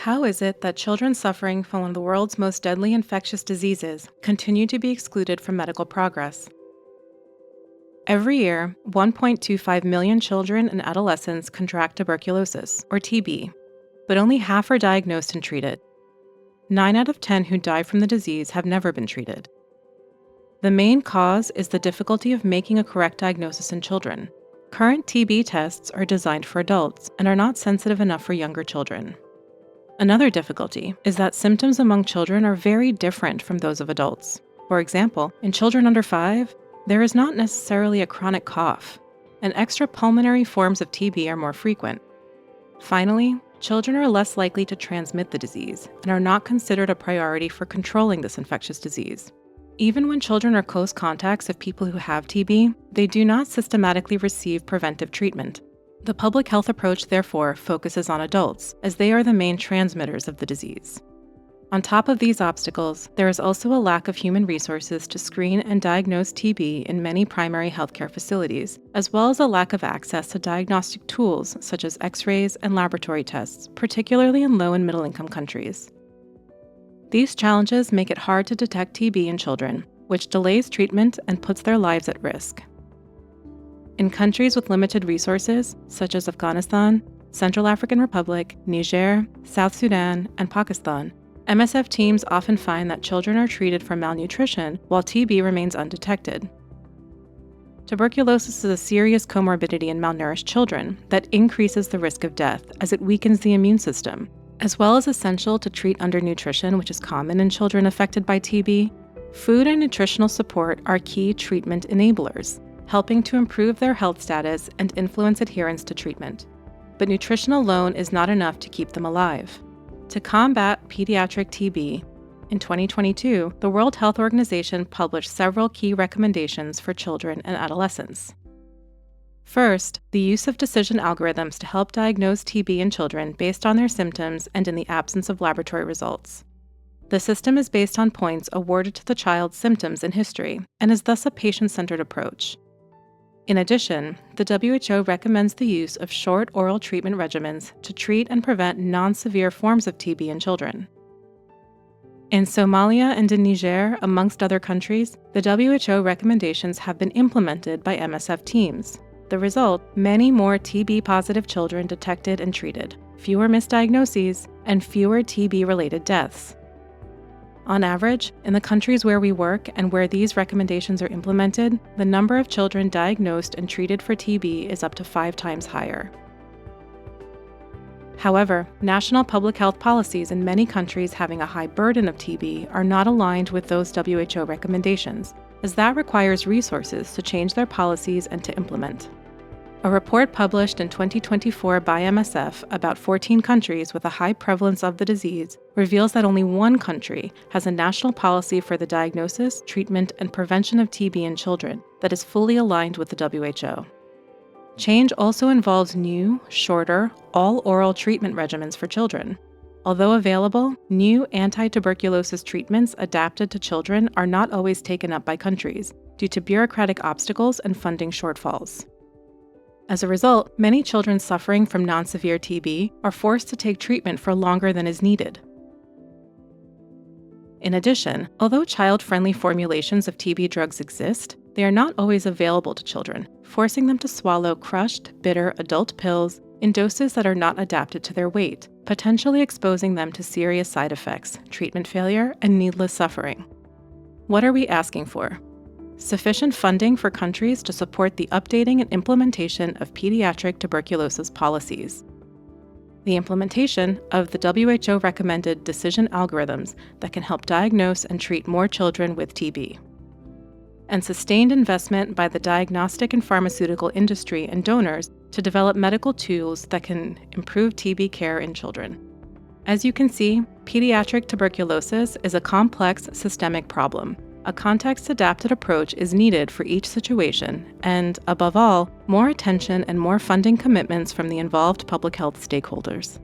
How is it that children suffering from one of the world's most deadly infectious diseases continue to be excluded from medical progress? Every year, 1.25 million children and adolescents contract tuberculosis, or TB, but only half are diagnosed and treated. 9 out of 10 who die from the disease have never been treated. The main cause is the difficulty of making a correct diagnosis in children. Current TB tests are designed for adults and are not sensitive enough for younger children. Another difficulty is that symptoms among children are very different from those of adults. For example, in children under 5, there is not necessarily a chronic cough, and extrapulmonary forms of TB are more frequent. Finally, children are less likely to transmit the disease and are not considered a priority for controlling this infectious disease. Even when children are close contacts of people who have TB, they do not systematically receive preventive treatment. The public health approach, therefore, focuses on adults, as they are the main transmitters of the disease. On top of these obstacles, there is also a lack of human resources to screen and diagnose TB in many primary healthcare facilities, as well as a lack of access to diagnostic tools such as X-rays and laboratory tests, particularly in low and middle-income countries. These challenges make it hard to detect TB in children, which delays treatment and puts their lives at risk. In countries with limited resources, such as Afghanistan, Central African Republic, Niger, South Sudan, and Pakistan, MSF teams often find that children are treated for malnutrition while TB remains undetected. Tuberculosis is a serious comorbidity in malnourished children that increases the risk of death as it weakens the immune system. As well as essential to treat undernutrition, which is common in children affected by TB, food and nutritional support are key treatment enablers, helping to improve their health status and influence adherence to treatment. But nutrition alone is not enough to keep them alive. To combat pediatric TB, in 2022, the World Health Organization published several key recommendations for children and adolescents. First, the use of decision algorithms to help diagnose TB in children based on their symptoms and in the absence of laboratory results. The system is based on points awarded to the child's symptoms and history, and is thus a patient-centered approach. In addition, the WHO recommends the use of short oral treatment regimens to treat and prevent non-severe forms of TB in children. In Somalia and in Niger, amongst other countries, the WHO recommendations have been implemented by MSF teams. The result, many more TB-positive children detected and treated, fewer misdiagnoses, and fewer TB-related deaths. On average, in the countries where we work and where these recommendations are implemented, the number of children diagnosed and treated for TB is up to 5 times higher. However, national public health policies in many countries having a high burden of TB are not aligned with those WHO recommendations, as that requires resources to change their policies and to implement. A report published in 2024 by MSF about 14 countries with a high prevalence of the disease reveals that only one country has a national policy for the diagnosis, treatment, and prevention of TB in children that is fully aligned with the WHO. Change also involves new, shorter, all-oral treatment regimens for children. Although available, new anti-tuberculosis treatments adapted to children are not always taken up by countries due to bureaucratic obstacles and funding shortfalls. As a result, many children suffering from non-severe TB are forced to take treatment for longer than is needed. In addition, although child-friendly formulations of TB drugs exist, they are not always available to children, forcing them to swallow crushed, bitter adult pills in doses that are not adapted to their weight, potentially exposing them to serious side effects, treatment failure, and needless suffering. What are we asking for? Sufficient funding for countries to support the updating and implementation of pediatric tuberculosis policies. The implementation of the WHO-recommended decision algorithms that can help diagnose and treat more children with TB. And sustained investment by the diagnostic and pharmaceutical industry and donors to develop medical tools that can improve TB care in children. As you can see, pediatric tuberculosis is a complex systemic problem. A context-adapted approach is needed for each situation, and, above all, more attention and more funding commitments from the involved public health stakeholders.